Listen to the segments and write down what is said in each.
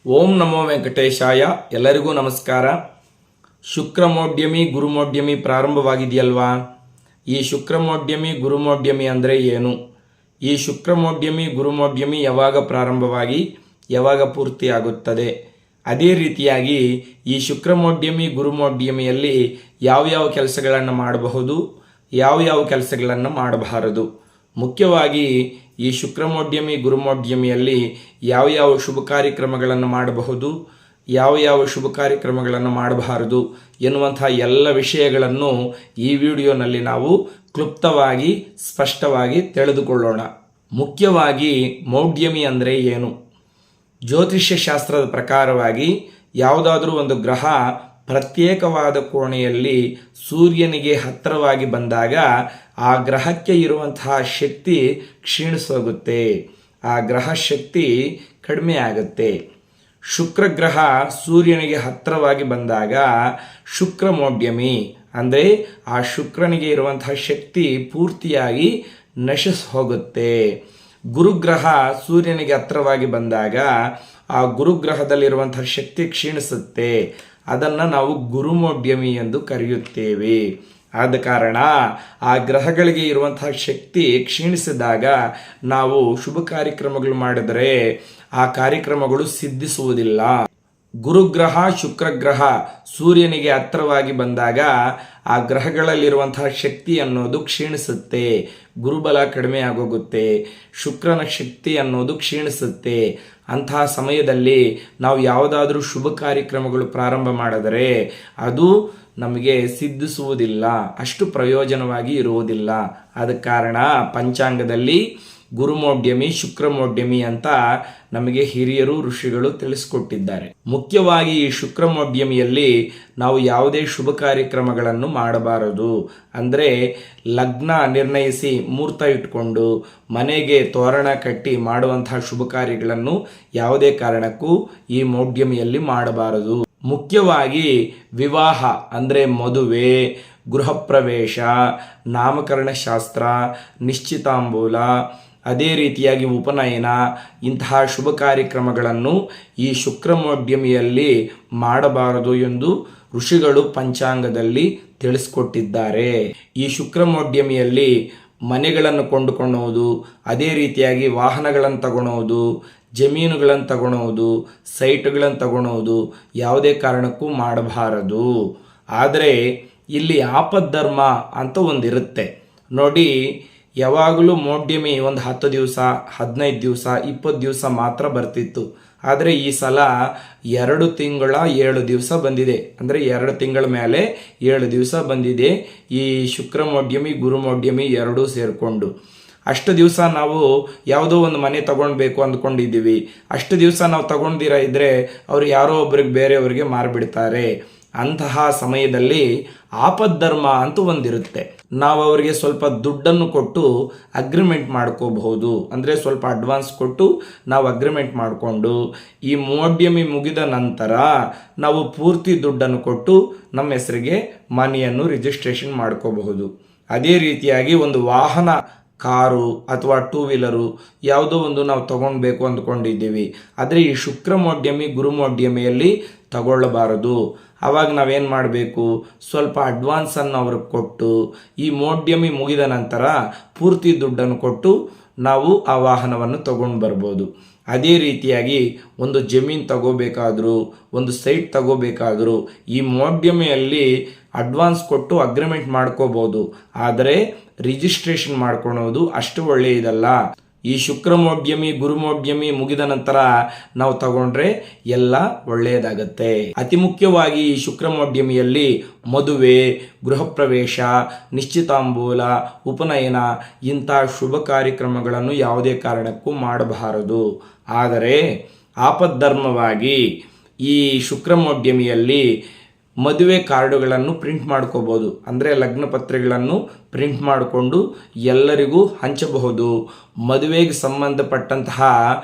ಓಂ ನಮೋ ವೆಂಕಟೇಶಾಯ. ಎಲ್ಲರಿಗೂ ನಮಸ್ಕಾರ. ಶುಕ್ರಮೋಡ್ಯಮಿ ಗುರುಮೋಡ್ಯಮಿ ಪ್ರಾರಂಭವಾಗಿದೆಯಲ್ವಾ? ಈ ಶುಕ್ರಮೋಡ್ಯಮಿ ಗುರುಮೋಡ್ಯಮಿ ಅಂದರೆ ಏನು? ಈ ಶುಕ್ರಮೋಡ್ಯಮಿ ಗುರುಮೋಡ್ಯಮಿ ಯಾವಾಗ ಪ್ರಾರಂಭವಾಗಿ ಯಾವಾಗ ಪೂರ್ತಿಯಾಗುತ್ತದೆ? ಅದೇ ರೀತಿಯಾಗಿ ಈ ಶುಕ್ರಮೋಡ್ಯಮಿ ಗುರುಮೋಡ್ಯಮಿಯಲ್ಲಿ ಯಾವ ಕೆಲಸಗಳನ್ನು ಮಾಡಬಹುದು, ಯಾವ ಕೆಲಸಗಳನ್ನು ಮಾಡಬಾರದು? ಮುಖ್ಯವಾಗಿ ಈ ಶುಕ್ರಮೋಡ್ಯಮಿ ಗುರುಮೋಡ್ಯಮಿಯಲ್ಲಿ ಯಾವ ಶುಭ ಕಾರ್ಯಕ್ರಮಗಳನ್ನು ಮಾಡಬಹುದು, ಯಾವ ಶುಭ ಕಾರ್ಯಕ್ರಮಗಳನ್ನು ಮಾಡಬಾರದು ಎನ್ನುವಂತಹ ಎಲ್ಲ ವಿಷಯಗಳನ್ನು ಈ ವಿಡಿಯೋನಲ್ಲಿ ನಾವು ಕ್ಲುಪ್ತವಾಗಿ ಸ್ಪಷ್ಟವಾಗಿ ತಿಳಿದುಕೊಳ್ಳೋಣ. ಮುಖ್ಯವಾಗಿ ಮೌಢ್ಯಮಿ ಅಂದರೆ ಏನು? ಜ್ಯೋತಿಷ್ಯ ಶಾಸ್ತ್ರದ ಪ್ರಕಾರವಾಗಿ ಯಾವುದಾದ್ರೂ ಒಂದು ಗ್ರಹ ಪ್ರತ್ಯೇಕವಾದ ಕೋಣೆಯಲ್ಲಿ ಸೂರ್ಯನಿಗೆ ಹತ್ತಿರವಾಗಿ ಬಂದಾಗ ಆ ಗ್ರಹಕ್ಕೆ ಇರುವಂತಹ ಶಕ್ತಿ ಕ್ಷೀಣಿಸೋಗುತ್ತೆ, ಆ ಗ್ರಹ ಶಕ್ತಿ ಕಡಿಮೆ ಆಗುತ್ತೆ. ಶುಕ್ರ ಗ್ರಹ ಸೂರ್ಯನಿಗೆ ಹತ್ತಿರವಾಗಿ ಬಂದಾಗ ಶುಕ್ರಮೋಡ್ಯಮಿ ಅಂದರೆ ಆ ಶುಕ್ರನಿಗೆ ಇರುವಂತಹ ಶಕ್ತಿ ಪೂರ್ತಿಯಾಗಿ ನಶಿಸಿ ಹೋಗುತ್ತೆ. ಗುರುಗ್ರಹ ಸೂರ್ಯನಿಗೆ ಹತ್ತಿರವಾಗಿ ಬಂದಾಗ ಆ ಗುರುಗ್ರಹದಲ್ಲಿರುವಂತಹ ಶಕ್ತಿ ಕ್ಷೀಣಿಸುತ್ತೆ. ಅದನ್ನು ನಾವು ಗುರುಮೋಡ್ಯಮಿ ಎಂದು ಕರೆಯುತ್ತೇವೆ. ಆದ ಕಾರಣ ಆ ಗ್ರಹಗಳಿಗೆ ಇರುವಂತಹ ಶಕ್ತಿ ಕ್ಷೀಣಿಸಿದಾಗ ನಾವು ಶುಭ ಕಾರ್ಯಕ್ರಮಗಳು ಮಾಡಿದರೆ ಆ ಕಾರ್ಯಕ್ರಮಗಳು ಸಿದ್ಧಿಸುವುದಿಲ್ಲ. ಗುರುಗ್ರಹ ಶುಕ್ರಗ್ರಹ ಸೂರ್ಯನಿಗೆ ಹತ್ತಿರವಾಗಿ ಬಂದಾಗ ಆ ಗ್ರಹಗಳಲ್ಲಿರುವಂತಹ ಶಕ್ತಿ ಅನ್ನೋದು ಕ್ಷೀಣಿಸುತ್ತೆ, ಗುರುಬಲ ಕಡಿಮೆ ಆಗೋಗುತ್ತೆ, ಶುಕ್ರನ ಶಕ್ತಿ ಅನ್ನೋದು ಕ್ಷೀಣಿಸುತ್ತೆ. ಅಂತಹ ಸಮಯದಲ್ಲಿ ನಾವು ಯಾವುದಾದ್ರೂ ಶುಭ ಕಾರ್ಯಕ್ರಮಗಳು ಪ್ರಾರಂಭ ಮಾಡಿದರೆ ಅದು ನಮಗೆ ಸಿದ್ಧಿಸುವುದಿಲ್ಲ, ಅಷ್ಟು ಪ್ರಯೋಜನವಾಗಿ ಇರುವುದಿಲ್ಲ. ಆದ ಕಾರಣ ಪಂಚಾಂಗದಲ್ಲಿ ಗುರುಮೋಡ್ಯಮಿ ಶುಕ್ರಮೋಡ್ಯಮಿ ಅಂತ ನಮಗೆ ಹಿರಿಯರು ಋಷಿಗಳು ತಿಳಿಸಿಕೊಟ್ಟಿದ್ದಾರೆ. ಮುಖ್ಯವಾಗಿ ಈ ಶುಕ್ರಮೋಡ್ಯಮಿಯಲ್ಲಿ ನಾವು ಯಾವುದೇ ಶುಭ ಕಾರ್ಯಕ್ರಮಗಳನ್ನು ಮಾಡಬಾರದು. ಅಂದರೆ ಲಗ್ನ ನಿರ್ಣಯಿಸಿ ಮುಹೂರ್ತ ಇಟ್ಕೊಂಡು ಮನೆಗೆ ತೋರಣ ಕಟ್ಟಿ ಮಾಡುವಂತಹ ಶುಭ ಕಾರ್ಯಗಳನ್ನು ಯಾವುದೇ ಕಾರಣಕ್ಕೂ ಈ ಮೋಡ್ಯಮಿಯಲ್ಲಿ ಮಾಡಬಾರದು. ಮುಖ್ಯವಾಗಿ ವಿವಾಹ ಅಂದರೆ ಮದುವೆ, ಗೃಹ ಪ್ರವೇಶ, ನಾಮಕರಣ ಶಾಸ್ತ್ರ, ನಿಶ್ಚಿತಾಂಬೂಲ, ಅದೇ ರೀತಿಯಾಗಿ ಉಪನಯನ, ಇಂತಹ ಶುಭ ಕಾರ್ಯಕ್ರಮಗಳನ್ನು ಈ ಶುಕ್ರಮೋಡ್ಯಮಿಯಲ್ಲಿ ಮಾಡಬಾರದು ಎಂದು ಋಷಿಗಳು ಪಂಚಾಂಗದಲ್ಲಿ ತಿಳಿಸ್ಕೊಟ್ಟಿದ್ದಾರೆ. ಈ ಶುಕ್ರಮೋಡ್ಯಮಿಯಲ್ಲಿ ಮನೆಗಳನ್ನು ಕೊಂಡುಕೊಳ್ಳುವುದು, ಅದೇ ರೀತಿಯಾಗಿ ವಾಹನಗಳನ್ನು ತಗೊಳ್ಳೋದು, ಜಮೀನುಗಳನ್ನು ತಗೊಳ್ಳೋದು, ಸೈಟ್ಗಳನ್ನು ತಗೊಳ್ಳೋದು ಯಾವುದೇ ಕಾರಣಕ್ಕೂ ಮಾಡಬಾರದು. ಆದರೆ ಇಲ್ಲಿ ಆಪದ್ಧರ್ಮ ಅಂತ ಒಂದಿರುತ್ತೆ ನೋಡಿ. ಯಾವಾಗಲೂ ಮೋಡ್ಯಮಿ ಒಂದು 10 ದಿವಸ, 15 ದಿವಸ, 20 ದಿವಸ ಮಾತ್ರ ಬರ್ತಿತ್ತು. ಆದರೆ ಈ ಸಲ 2 ತಿಂಗಳ 7 ದಿವಸ ಬಂದಿದೆ. ಅಂದರೆ 2 ತಿಂಗಳ ಮೇಲೆ 7 ದಿವಸ ಬಂದಿದೆ ಈ ಶುಕ್ರಮೋಡ್ಯಮಿ ಗುರುಮೋಡ್ಯಮಿ ಎರಡೂ ಸೇರಿಕೊಂಡು. ಅಷ್ಟು ದಿವಸ ನಾವು ಯಾವುದೋ ಒಂದು ಮನೆ ತಗೊಳ್ಬೇಕು ಅಂದ್ಕೊಂಡಿದ್ದೀವಿ. ಅಷ್ಟು ದಿವಸ ನಾವು ತಗೊಂಡಿರ ಇದ್ರೆ ಅವರು ಯಾರೋ ಒಬ್ರಿಗೆ ಬೇರೆಯವ್ರಿಗೆ ಮಾರಿಬಿಡ್ತಾರೆ. ಅಂತಹ ಸಮಯದಲ್ಲಿ ಆಪದ್ಧರ್ಮ ಅಂತ ಒಂದಿರುತ್ತೆ. ನಾವು ಅವರಿಗೆ ಸ್ವಲ್ಪ ದುಡ್ಡನ್ನು ಕೊಟ್ಟು ಅಗ್ರಿಮೆಂಟ್ ಮಾಡ್ಕೋಬಹುದು. ಅಂದರೆ ಸ್ವಲ್ಪ ಅಡ್ವಾನ್ಸ್ ಕೊಟ್ಟು ನಾವು ಅಗ್ರಿಮೆಂಟ್ ಮಾಡಿಕೊಂಡು ಈ ಮೋಡ್ಯಮಿ ಮುಗಿದ ನಂತರ ನಾವು ಪೂರ್ತಿ ದುಡ್ಡನ್ನು ಕೊಟ್ಟು ನಮ್ಮ ಹೆಸರಿಗೆ ಮನೆಯನ್ನು ರಿಜಿಸ್ಟ್ರೇಷನ್ ಮಾಡ್ಕೋಬಹುದು. ಅದೇ ರೀತಿಯಾಗಿ ಒಂದು ವಾಹನ, ಕಾರು ಅಥವಾ 2 ವೀಲರು ಯಾವುದೋ ಒಂದು ನಾವು ತಗೊಳ್ಬೇಕು ಅಂದ್ಕೊಂಡಿದ್ದೀವಿ. ಆದರೆ ಈ ಶುಕ್ರಮೋಡ್ಯಮಿ ಗುರುಮೋಡ್ಯಮಿಯಲ್ಲಿ ತಗೊಳ್ಳಬಾರದು. ಆವಾಗ ನಾವೇನು ಮಾಡಬೇಕು, ಸ್ವಲ್ಪ ಅಡ್ವಾನ್ಸನ್ನು ಅವ್ರಿಗೆ ಕೊಟ್ಟು ಈ ಮೋಡ್ಯಮಿ ಮುಗಿದ ನಂತರ ಪೂರ್ತಿ ದುಡ್ಡನ್ನು ಕೊಟ್ಟು ನಾವು ಆ ವಾಹನವನ್ನು ತಗೊಂಡು ಬರ್ಬೋದು. ಅದೇ ರೀತಿಯಾಗಿ ಒಂದು ಜಮೀನು ತಗೋಬೇಕಾದ್ರೂ, ಒಂದು ಸೈಟ್ ತಗೋಬೇಕಾದ್ರೂ ಈ ಮೋಡ್ಯಮಿಯಲ್ಲಿ ಅಡ್ವಾನ್ಸ್ ಕೊಟ್ಟು ಅಗ್ರಿಮೆಂಟ್ ಮಾಡ್ಕೋಬೋದು. ಆದರೆ ರಿಜಿಸ್ಟ್ರೇಷನ್ ಮಾಡ್ಕೊಳೋದು ಅಷ್ಟು ಒಳ್ಳೆಯದಲ್ಲ. ಈ ಶುಕ್ರಮೋಡ್ಯಮಿ ಗುರುಮೋಡ್ಯಮಿ ಮುಗಿದ ನಂತರ ನಾವು ತಗೊಂಡ್ರೆ ಎಲ್ಲ ಒಳ್ಳೆಯದಾಗತ್ತೆ. ಅತಿ ಮುಖ್ಯವಾಗಿ ಈ ಶುಕ್ರಮೋಡ್ಯಮಿಯಲ್ಲಿ ಮದುವೆ, ಗೃಹ ಪ್ರವೇಶ, ನಿಶ್ಚಿತಾಂಬೂಲ, ಉಪನಯನ ಇಂಥ ಶುಭ ಕಾರ್ಯಕ್ರಮಗಳನ್ನು ಯಾವುದೇ ಕಾರಣಕ್ಕೂ ಮಾಡಬಾರದು. ಆದರೆ ಆಪದ್ಧರ್ಮವಾಗಿ ಈ ಶುಕ್ರಮೋಡ್ಯಮಿಯಲ್ಲಿ ಮದುವೆ ಕಾರ್ಡುಗಳನ್ನು ಪ್ರಿಂಟ್ ಮಾಡ್ಕೋಬೋದು. ಅಂದರೆ ಲಗ್ನ ಪತ್ರಿಕೆಗಳನ್ನು ಪ್ರಿಂಟ್ ಮಾಡಿಕೊಂಡು ಎಲ್ಲರಿಗೂ ಹಂಚಬಹುದು. ಮದುವೆಗೆ ಸಂಬಂಧಪಟ್ಟಂತಹ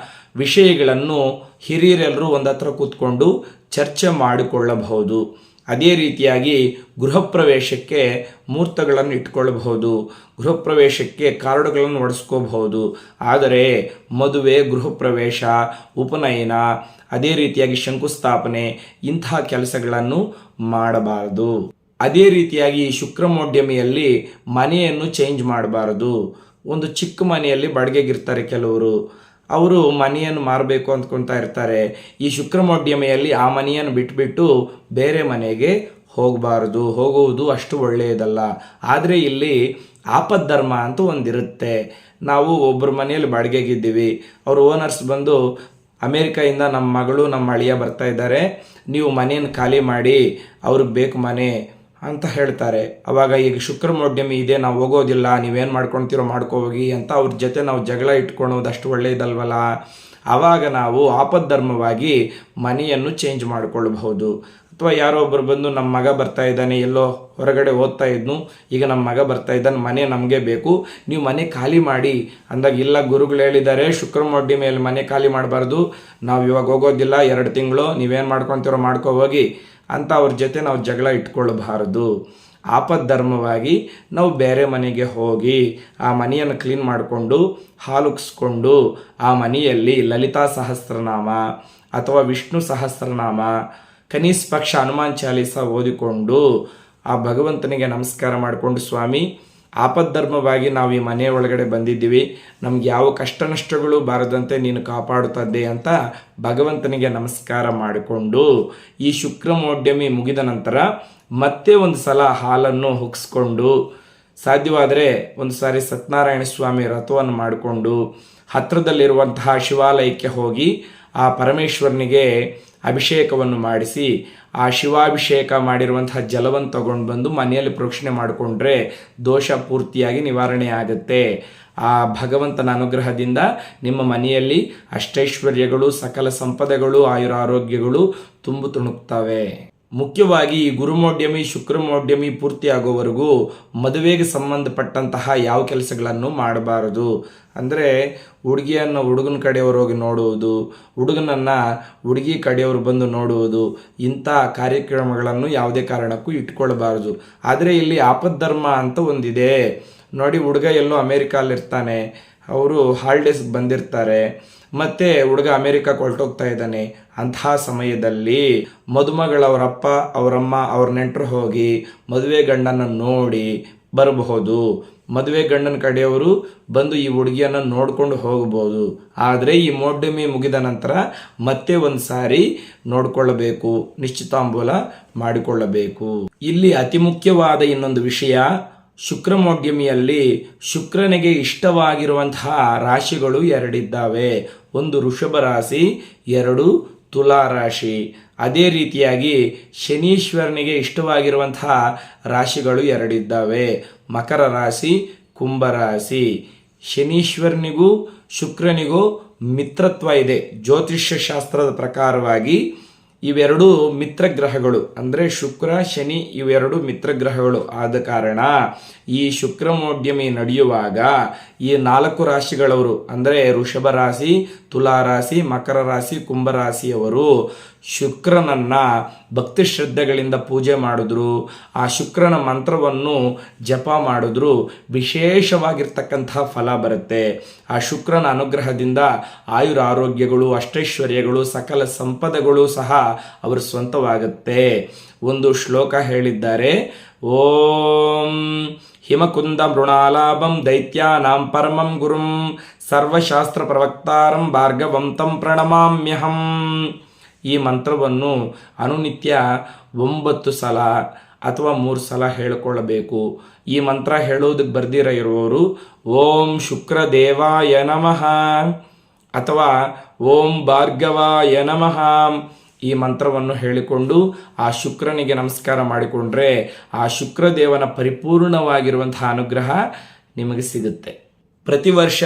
ವಿಷಯಗಳನ್ನು ಹಿರಿಯರೆಲ್ಲರೂ ಒಂದು ಹತ್ರ ಕೂತ್ಕೊಂಡು ಚರ್ಚೆ ಮಾಡಿಕೊಳ್ಳಬಹುದು. ಅದೇ ರೀತಿಯಾಗಿ ಗೃಹ ಪ್ರವೇಶಕ್ಕೆ ಮುಹೂರ್ತಗಳನ್ನು ಇಟ್ಕೊಳ್ಬಹುದು, ಗೃಹ ಪ್ರವೇಶಕ್ಕೆ ಕಾರ್ಡುಗಳನ್ನು ಹೊಡೆಸ್ಕೋಬಹುದು. ಆದರೆ ಮದುವೆ, ಗೃಹ ಪ್ರವೇಶ, ಉಪನಯನ, ಅದೇ ರೀತಿಯಾಗಿ ಶಂಕುಸ್ಥಾಪನೆ ಇಂತಹ ಕೆಲಸಗಳನ್ನು ಮಾಡಬಾರದು. ಅದೇ ರೀತಿಯಾಗಿ ಶುಕ್ರಮೋಡ್ಯಮಿಯಲ್ಲಿ ಮನೆಯನ್ನು ಚೇಂಜ್ ಮಾಡಬಾರದು. ಒಂದು ಚಿಕ್ಕ ಮನೆಯಲ್ಲಿ ಬಾಡಿಗೆಗಿರ್ತಾರೆ ಕೆಲವರು, ಅವರು ಮನೆಯನ್ನು ಮಾರಬೇಕು ಅಂದ್ಕೊತಾ ಇರ್ತಾರೆ. ಈ ಶುಕ್ರಮೋಡ್ಯಮಿಯಲ್ಲಿ ಆ ಮನೆಯನ್ನು ಬಿಟ್ಬಿಟ್ಟು ಬೇರೆ ಮನೆಗೆ ಹೋಗಬಾರ್ದು, ಹೋಗುವುದು ಅಷ್ಟು ಒಳ್ಳೆಯದಲ್ಲ. ಆದರೆ ಇಲ್ಲಿ ಆಪద్ధರ್ಮ ಅಂತ ಒಂದಿರುತ್ತೆ. ನಾವು ಒಬ್ಬರ ಮನೆಯಲ್ಲಿ ಬಾಡಿಗೆಗಿದ್ದೀವಿ, ಅವರು ಓನರ್ಸ್ ಬಂದು ಅಮೇರಿಕಾಯಿಂದ ನಮ್ಮ ಮಗಳು ನಮ್ಮ ಅಳಿಯ ಬರ್ತಾ ಇದ್ದಾರೆ, ನೀವು ಮನೆಯನ್ನು ಖಾಲಿ ಮಾಡಿ, ಅವ್ರಿಗೆ ಬೇಕು ಮನೆ ಅಂತ ಹೇಳ್ತಾರೆ. ಅವಾಗ ಈಗ ಶುಕ್ರಮೋಡ್ಯಮಿ ಇದೆ, ನಾವು ಹೋಗೋದಿಲ್ಲ, ನೀವೇನು ಮಾಡ್ಕೊಳ್ತೀರೋ ಮಾಡ್ಕೋಗಿ ಅಂತ ಅವ್ರ ಜೊತೆ ನಾವು ಜಗಳ ಇಟ್ಕೊಳೋದು ಅಷ್ಟು ಒಳ್ಳೆಯದಲ್ವಲ್ಲ. ಆವಾಗ ನಾವು ಆಪద్ధರ್ಮವಾಗಿ ಮನೆಯನ್ನು ಚೇಂಜ್ ಮಾಡಿಕೊಳ್ಬಹುದು. ಅಥವಾ ಯಾರೋ ಒಬ್ಬರು ಬಂದು ನಮ್ಮ ಮಗ ಬರ್ತಾ ಇದ್ದಾನೆ, ಎಲ್ಲೋ ಹೊರಗಡೆ ಓದ್ತಾ ಇದ್ನು, ಈಗ ನಮ್ಮ ಮಗ ಬರ್ತಾ ಇದ್ದಾನೆ, ಮನೆ ನಮಗೆ ಬೇಕು, ನೀವು ಮನೆ ಖಾಲಿ ಮಾಡಿ ಅಂದಾಗ, ಇಲ್ಲ ಗುರುಗಳು ಹೇಳಿದ್ದಾರೆ ಶುಕ್ರಮೋಡ್ಯಮಿಯಲ್ಲಿ ಮನೆ ಖಾಲಿ ಮಾಡಬಾರ್ದು, ನಾವು ಇವಾಗ ಹೋಗೋದಿಲ್ಲ, 2 ತಿಂಗಳು, ನೀವೇನು ಮಾಡ್ಕೊತೀರೋ ಮಾಡ್ಕೋ ಹೋಗಿ ಅಂತ ಅವ್ರ ಜೊತೆ ನಾವು ಜಗಳ ಇಟ್ಕೊಳ್ಬಾರ್ದು. ಆಪద్ధರ್ಮವಾಗಿ ನಾವು ಬೇರೆ ಮನೆಗೆ ಹೋಗಿ ಆ ಮನೆಯನ್ನು ಕ್ಲೀನ್ ಮಾಡಿಕೊಂಡು ಹಾಲುಕ್ಸ್ಕೊಂಡು ಆ ಮನೆಯಲ್ಲಿ ಲಲಿತಾ ಸಹಸ್ರನಾಮ ಅಥವಾ ವಿಷ್ಣು ಸಹಸ್ರನಾಮ, ಕನಿಷ್ಠ ಪಕ್ಷ ಹನುಮಾನ್ ಚಾಲೀಸ ಓದಿಕೊಂಡು ಆ ಭಗವಂತನಿಗೆ ನಮಸ್ಕಾರ ಮಾಡಿಕೊಂಡು, ಸ್ವಾಮಿ ಆಪద్ధರ್ಮವಾಗಿ ನಾವು ಈ ಮನೆ ಒಳಗಡೆ ಬಂದಿದ್ದೀವಿ, ನಮ್ಗೆ ಯಾವ ಕಷ್ಟ ನಷ್ಟಗಳು ಬಾರದಂತೆ ನೀನು ಕಾಪಾಡುತ್ತದೆ ಅಂತ ಭಗವಂತನಿಗೆ ನಮಸ್ಕಾರ ಮಾಡಿಕೊಂಡು ಈ ಶುಕ್ರಮೋಡ್ಯಮಿ ಮುಗಿದ ನಂತರ ಮತ್ತೆ ಒಂದು ಸಲ ಹಾಲನ್ನು ಹುಗ್ಸ್ಕೊಂಡು, ಸಾಧ್ಯವಾದರೆ ಒಂದು ಸಾರಿ ಸತ್ಯನಾರಾಯಣ ಸ್ವಾಮಿ ವ್ರತವನ್ನು ಮಾಡಿಕೊಂಡು ಹತ್ತಿರದಲ್ಲಿರುವಂತಹ ಶಿವಾಲಯಕ್ಕೆ ಹೋಗಿ ಆ ಪರಮೇಶ್ವರನಿಗೆ ಅಭಿಷೇಕವನ್ನು ಮಾಡಿಸಿ ಆ ಶಿವಾಭಿಷೇಕ ಮಾಡಿರುವಂತಹ ಜಲವನ್ನು ತಗೊಂಡು ಬಂದು ಮನೆಯಲ್ಲಿ ಪ್ರೋಕ್ಷಣೆ ಮಾಡಿಕೊಂಡ್ರೆ ದೋಷ ಪೂರ್ತಿಯಾಗಿ ನಿವಾರಣೆ ಆಗುತ್ತೆ. ಆ ಭಗವಂತನ ಅನುಗ್ರಹದಿಂದ ನಿಮ್ಮ ಮನೆಯಲ್ಲಿ ಅಷ್ಟೈಶ್ವರ್ಯಗಳು, ಸಕಲ ಸಂಪದಗಳು, ಆಯುರಾರೋಗ್ಯಗಳು ತುಂಬು ತುಣುಕ್ತವೆ. ಮುಖ್ಯವಾಗಿ ಈ ಗುರುಮೋಡ್ಯಮಿ, ಶುಕ್ರಮೋಡ್ಯಮಿ ಪೂರ್ತಿ ಆಗೋವರೆಗೂ ಮದುವೆಗೆ ಸಂಬಂಧಪಟ್ಟಂತಹ ಯಾವ ಕೆಲಸಗಳನ್ನು ಮಾಡಬಾರದು. ಅಂದರೆ ಹುಡುಗಿಯನ್ನು ಹುಡುಗನ ಕಡೆಯವರು ಹೋಗಿ ನೋಡುವುದು, ಹುಡುಗನನ್ನು ಹುಡುಗಿ ಕಡೆಯವರು ಬಂದು ನೋಡುವುದು, ಇಂಥ ಕಾರ್ಯಕ್ರಮಗಳನ್ನು ಯಾವುದೇ ಕಾರಣಕ್ಕೂ ಇಟ್ಕೊಳ್ಬಾರ್ದು. ಆದರೆ ಇಲ್ಲಿ ಆಪద్ధರ್ಮ ಅಂತ ಒಂದಿದೆ ನೋಡಿ. ಹುಡುಗ ಎಲ್ಲೋ ಅಮೇರಿಕಲ್ಲಿರ್ತಾನೆ, ಅವರು ಹಾಲಿಡೇಸ್ಗೆ ಬಂದಿರ್ತಾರೆ, ಮತ್ತೆ ಹುಡುಗ ಅಮೇರಿಕಕ್ಕೆ ಹೊರಟೋಗ್ತಾ ಇದ್ದಾನೆ. ಅಂತಹ ಸಮಯದಲ್ಲಿ ಮದುಮಗಳವರಪ್ಪ, ಅವರಮ್ಮ, ಅವ್ರ ನೆಂಟರು ಹೋಗಿ ಮದುವೆ ಗಂಡನ ನೋಡಿ ಬರಬಹುದು. ಮದುವೆ ಗಂಡನ ಕಡೆಯವರು ಬಂದು ಈ ಹುಡುಗಿಯನ್ನು ನೋಡ್ಕೊಂಡು ಹೋಗಬಹುದು. ಆದರೆ ಈ ಮೋಡ್ಯಮಿ ಮುಗಿದ ನಂತರ ಮತ್ತೆ ಒಂದು ಸಾರಿ ನೋಡ್ಕೊಳ್ಳಬೇಕು, ನಿಶ್ಚಿತಾಂಬೂಲ ಮಾಡಿಕೊಳ್ಳಬೇಕು. ಇಲ್ಲಿ ಅತಿ ಮುಖ್ಯವಾದ ಇನ್ನೊಂದು ವಿಷಯ, ಶುಕ್ರಮೋಡ್ಯಮಿಯಲ್ಲಿ ಶುಕ್ರನಿಗೆ ಇಷ್ಟವಾಗಿರುವಂತಹ ರಾಶಿಗಳು 2 ಇದ್ದಾವೆ. ಒಂದು ವೃಷಭ ರಾಶಿ, 2 ತುಲಾ ರಾಶಿ. ಅದೇ ರೀತಿಯಾಗಿ ಶನೀಶ್ವರನಿಗೆ ಇಷ್ಟವಾಗಿರುವಂತಹ ರಾಶಿಗಳು 2 ಇದ್ದಾವೆ, ಮಕರ ರಾಶಿ, ಕುಂಭರಾಶಿ. ಶನೀಶ್ವರನಿಗೂ ಶುಕ್ರನಿಗೂ ಮಿತ್ರತ್ವ ಇದೆ. ಜ್ಯೋತಿಷ್ಯ ಶಾಸ್ತ್ರದ ಪ್ರಕಾರವಾಗಿ ಇವೆರಡು ಮಿತ್ರ ಗ್ರಹಗಳು, ಅಂದರೆ ಶುಕ್ರ ಶನಿ ಇವೆರಡು ಮಿತ್ರ ಗ್ರಹಗಳು. ಆದ ಕಾರಣ ಈ ಶುಕ್ರಮೋಡ್ಯಮಿ ನಡೆಯುವಾಗ ಈ 4 ರಾಶಿಗಳವರು, ಅಂದರೆ ವೃಷಭ ರಾಶಿ, ತುಲಾ ರಾಶಿ, ಮಕರ ರಾಶಿ, ಕುಂಭರಾಶಿಯವರು ಶುಕ್ರನನ್ನ ಭಕ್ತಿ ಶ್ರದ್ಧೆಗಳಿಂದ ಪೂಜೆ ಮಾಡಿದ್ರು, ಆ ಶುಕ್ರನ ಮಂತ್ರವನ್ನು ಜಪ ಮಾಡಿದ್ರು, ವಿಶೇಷವಾಗಿರ್ತಕ್ಕಂತಹ ಫಲ ಬರುತ್ತೆ. ಆ ಶುಕ್ರನ ಅನುಗ್ರಹದಿಂದ ಆಯುರ ಆರೋಗ್ಯಗಳು, ಅಷ್ಟೈಶ್ವರ್ಯಗಳು, ಸಕಲ ಸಂಪದಗಳು ಸಹ ಅವರ ಸ್ವಂತವಾಗುತ್ತೆ. ಒಂದು ಶ್ಲೋಕ ಹೇಳಿದ್ದಾರೆ, ಓಂ ಹಿಮಕುಂದ ಮೃಣಾಲಾಭಂ ದೈತ್ಯಾನಾಂ ಪರಮಂ ಗುರುಂ ಸರ್ವಶಾಸ್ತ್ರ ಪ್ರವಕ್ತಾರಂ ಭಾರ್ಗವಂ ತಂ ಪ್ರಣಮಾಮ್ಯಹಂ. ಈ ಮಂತ್ರವನ್ನು ಅನುನಿತ್ಯ 9 ಸಲ ಅಥವಾ 3 ಸಲ ಹೇಳಿಕೊಳ್ಳಬೇಕು. ಈ ಮಂತ್ರ ಹೇಳೋದಕ್ಕೆ ಬರ್ದಿರ ಇರುವವರು ಓಂ ಶುಕ್ರದೇವಾಯ ನಮಃ ಅಥವಾ ಓಂ ಭಾರ್ಗವಾಯ ನಮಃ ಈ ಮಂತ್ರವನ್ನು ಹೇಳಿಕೊಂಡು ಆ ಶುಕ್ರನಿಗೆ ನಮಸ್ಕಾರ ಮಾಡಿಕೊಂಡ್ರೆ ಆ ಶುಕ್ರದೇವನ ಪರಿಪೂರ್ಣವಾಗಿರುವಂತಹ ಅನುಗ್ರಹ ನಿಮಗೆ ಸಿಗುತ್ತೆ. ಪ್ರತಿ ವರ್ಷ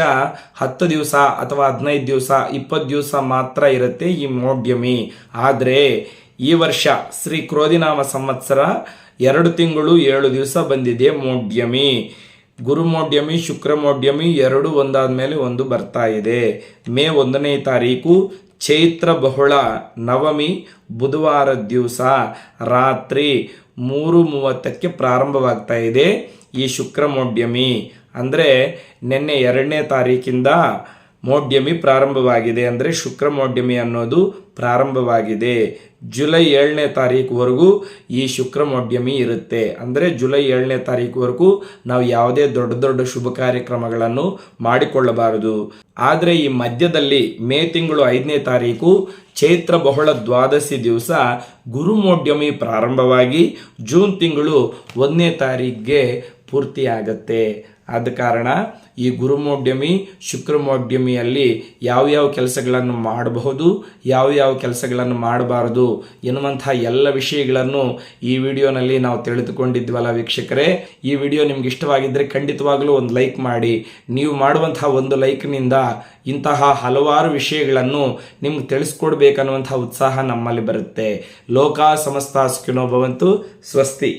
10 ದಿವಸ ಅಥವಾ 15 ದಿವಸ 20 ದಿವಸ ಮಾತ್ರ ಇರುತ್ತೆ ಈ ಮೋಡ್ಯಮಿ. ಆದರೆ ಈ ವರ್ಷ ಶ್ರೀ ಕ್ರೋಧಿನಾಮ ಸಂವತ್ಸರ 2 ತಿಂಗಳು 7 ದಿವಸ ಬಂದಿದೆ ಮೋಡ್ಯಮಿ. ಗುರುಮೋಡ್ಯಮಿ, ಶುಕ್ರಮೋಡ್ಯಮಿ 2 ಒಂದಾದ ಮೇಲೆ ಒಂದು ಬರ್ತಾ ಇದೆ. ಮೇ 1ನೇ ತಾರೀಕು ಚೈತ್ರ ಬಹುಳ ನವಮಿ ಬುಧವಾರ ದಿವಸ ರಾತ್ರಿ 3:30ಕ್ಕೆ ಪ್ರಾರಂಭವಾಗ್ತಾ ಇದೆ ಈ ಶುಕ್ರ ಮೋಢ್ಯಮಿ. ಅಂದರೆ ನಿನ್ನೆ 2ನೇ ತಾರೀಕಿಂದ ಮೋಢ್ಯಮಿ ಪ್ರಾರಂಭವಾಗಿದೆ, ಅಂದರೆ ಶುಕ್ರ ಮೋಢ್ಯಮಿ ಅನ್ನೋದು ಪ್ರಾರಂಭವಾಗಿದೆ. ಜುಲೈ 7ನೇ ತಾರೀಕುವರೆಗೂ ಈ ಶುಕ್ರ ಮೋಢ್ಯಮಿ ಇರುತ್ತೆ. ಅಂದರೆ ಜುಲೈ 7ನೇ ತಾರೀಕುವರೆಗೂ ನಾವು ಯಾವುದೇ ದೊಡ್ಡ ದೊಡ್ಡ ಶುಭ ಕಾರ್ಯಕ್ರಮಗಳನ್ನು ಮಾಡಿಕೊಳ್ಳಬಾರದು. ಆದರೆ ಈ ಮಧ್ಯದಲ್ಲಿ ಮೇ ತಿಂಗಳು 5ನೇ ತಾರೀಕು ಚೈತ್ರ ಬಹುಳ ದ್ವಾದಶಿ ದಿವಸ ಗುರು ಮೋಢ್ಯಮಿ ಪ್ರಾರಂಭವಾಗಿ ಜೂನ್ ತಿಂಗಳು 1ನೇ ತಾರೀಕಿಗೆ ಪೂರ್ತಿಯಾಗತ್ತೆ. ಆದ ಕಾರಣ ಈ ಗುರುಮೋಢ್ಯಮಿ ಶುಕ್ರ ಮೋಢ್ಯಮಿಯಲ್ಲಿ ಯಾವ್ಯಾವ ಕೆಲಸಗಳನ್ನು ಮಾಡಬಹುದು, ಯಾವ್ಯಾವ ಕೆಲಸಗಳನ್ನು ಮಾಡಬಾರದು ಎನ್ನುವಂಥ ಎಲ್ಲ ವಿಷಯಗಳನ್ನು ಈ ವಿಡಿಯೋನಲ್ಲಿ ನಾವು ತಿಳಿದುಕೊಂಡಿದ್ವಲ್ಲ ವೀಕ್ಷಕರೇ. ಈ ವಿಡಿಯೋ ನಿಮ್ಗೆ ಇಷ್ಟವಾಗಿದ್ದರೆ ಖಂಡಿತವಾಗಲೂ ಒಂದು ಲೈಕ್ ಮಾಡಿ. ನೀವು ಮಾಡುವಂತಹ ಒಂದು ಲೈಕ್ನಿಂದ ಇಂತಹ ಹಲವಾರು ವಿಷಯಗಳನ್ನು ನಿಮ್ಗೆ ತಿಳಿಸ್ಕೊಡ್ಬೇಕನ್ನುವಂಥ ಉತ್ಸಾಹ ನಮ್ಮಲ್ಲಿ ಬರುತ್ತೆ. ಲೋಕ ಸಮಸ್ತ ಸುಖಿನೋ ಭವಂತು. ಸ್ವಸ್ತಿ.